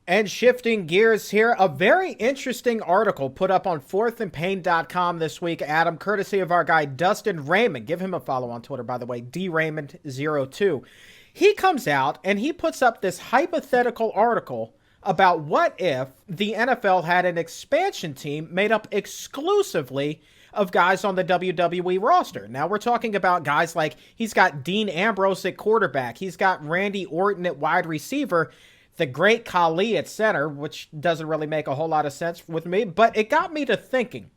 And shifting gears here, a very interesting article put up on fourthandpain.com this week, Adam, courtesy of our guy Dustin Raymond. Give him a follow on Twitter, by the way, draymond02. He comes out and he puts up this hypothetical article about what if the NFL had an expansion team made up exclusively of guys on the WWE roster. Now we're talking about guys like, he's got Dean Ambrose at quarterback, he's got Randy Orton at wide receiver, the great Khali at center, which doesn't really make a whole lot of sense with me, but it got me to thinking,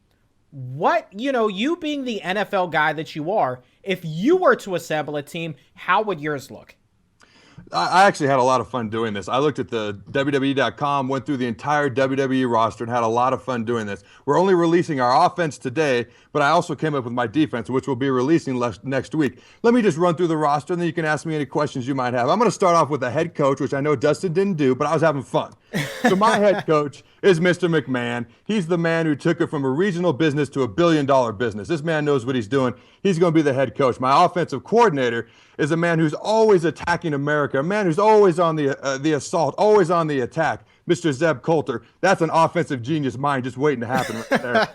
what, you being the NFL guy that you are, if you were to assemble a team, how would yours look? I actually had a lot of fun doing this. I looked at the WWE.com, went through the entire WWE roster, and had a lot of fun doing this. We're only releasing our offense today, but I also came up with my defense, which we'll be releasing next week. Let me just run through the roster, and then you can ask me any questions you might have. I'm going to start off with the head coach, which I know Dustin didn't do, but I was having fun. So my head coach is Mr. McMahon. He's the man who took it from a regional business to $1 billion business. This man knows what he's doing. He's going to be the head coach. My offensive coordinator is a man who's always attacking America, a man who's always on the assault, always on the attack, Mr. Zeb Coulter. That's an offensive genius mind just waiting to happen right there.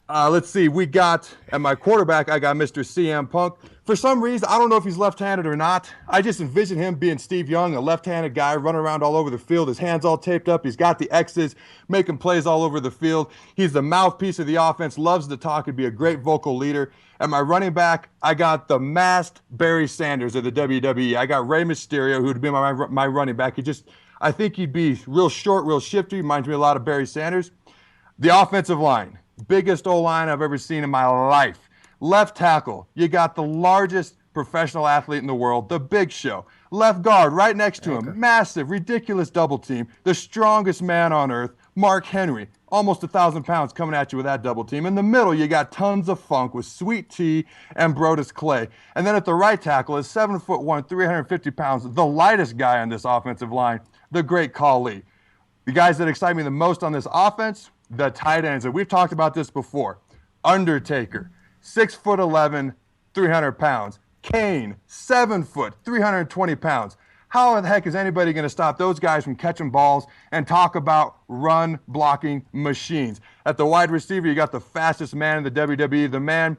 Let's see. We got, at my quarterback, I got Mr. CM Punk. For some reason, I don't know if he's left-handed or not. I just envision him being Steve Young, a left-handed guy running around all over the field, his hands all taped up. He's got the X's, making plays all over the field. He's the mouthpiece of the offense, loves to talk, and be a great vocal leader. At my running back, I got the masked Barry Sanders of the WWE. I got Rey Mysterio, who would be my running back. I think he'd be real short, real shifty. Reminds me a lot of Barry Sanders. The offensive line, biggest O-line I've ever seen in my life. Left tackle, you got the largest professional athlete in the world, the Big Show. Left guard, right next to him, massive, ridiculous double team, the strongest man on earth, Mark Henry. Almost 1,000 pounds coming at you with that double team. In the middle, you got tons of funk with Sweet Tea and Brodus Clay. And then at the right tackle is 7'1", 350 pounds, the lightest guy on this offensive line, the great Khali. The guys that excite me the most on this offense, the tight ends. And we've talked about this before. Undertaker, 6'11", 300 pounds. Kane, 7 foot, 320 pounds. How the heck is anybody going to stop those guys from catching balls and talk about run-blocking machines? At the wide receiver, you got the fastest man in the WWE. The man,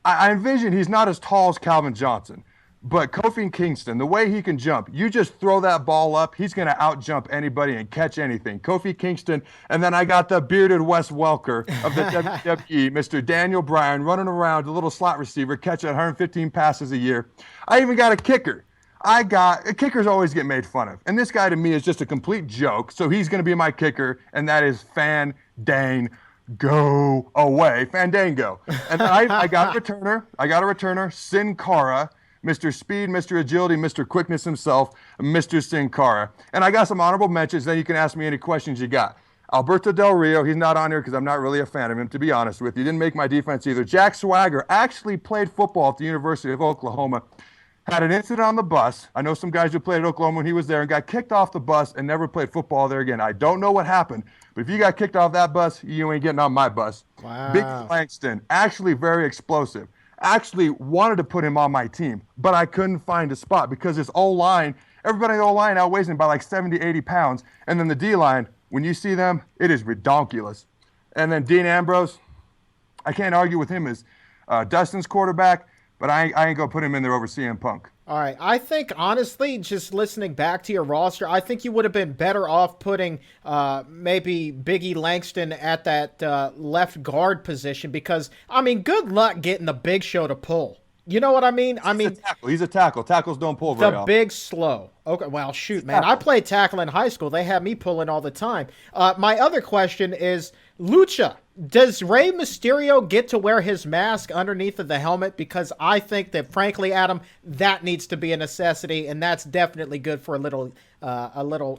I envision he's not as tall as Calvin Johnson, but Kofi and Kingston, the way he can jump, you just throw that ball up, he's going to out-jump anybody and catch anything. Kofi Kingston, and then I got the bearded Wes Welker of the WWE, Mr. Daniel Bryan, running around, a little slot receiver, catching 115 passes a year. I even got a kicker. Kickers always get made fun of. And this guy to me is just a complete joke. So he's going to be my kicker, and that is Fandango away. Fandango. And then I got a returner, Sin Cara, Mr. Speed, Mr. Agility, Mr. Quickness himself, Mr. Sin Cara. And I got some honorable mentions, then you can ask me any questions you got. Alberto Del Rio, he's not on here because I'm not really a fan of him, to be honest with you. He didn't make my defense either. Jack Swagger actually played football at the University of Oklahoma. Had an incident on the bus. I know some guys who played at Oklahoma when he was there and got kicked off the bus and never played football there again. I don't know what happened, but if you got kicked off that bus, you ain't getting on my bus. Wow. Big Langston, actually very explosive. Actually wanted to put him on my team, but I couldn't find a spot because his O-line, everybody in the O-line outweighs him by like 70, 80 pounds. And then the D-line, when you see them, it is redonkulous. And then Dean Ambrose, I can't argue with him as Dustin's quarterback, but I ain't going to put him in there over CM Punk. All right. I think, honestly, just listening back to your roster, I think you would have been better off putting maybe Biggie Langston at that left guard position because, I mean, good luck getting the Big Show to pull. You know what I mean? He's a tackle. Tackles don't pull very often. The big slow. Okay, well, shoot, man. I played tackle in high school. They had me pulling all the time. My other question is, Lucha, does Rey Mysterio get to wear his mask underneath of the helmet? Because I think that, frankly, Adam, that needs to be a necessity, and that's definitely good for a little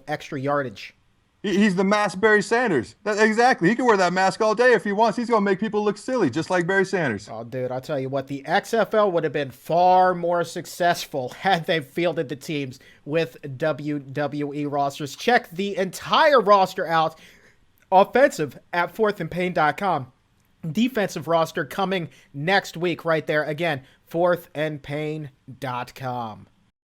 extra yardage. He's the masked Barry Sanders. Exactly. He can wear that mask all day if he wants. He's going to make people look silly, just like Barry Sanders. Oh, dude, I'll tell you what. The XFL would have been far more successful had they fielded the teams with WWE rosters. Check the entire roster out. Offensive at fourthandpain.com. Defensive roster coming next week right there. Again, fourthandpain.com.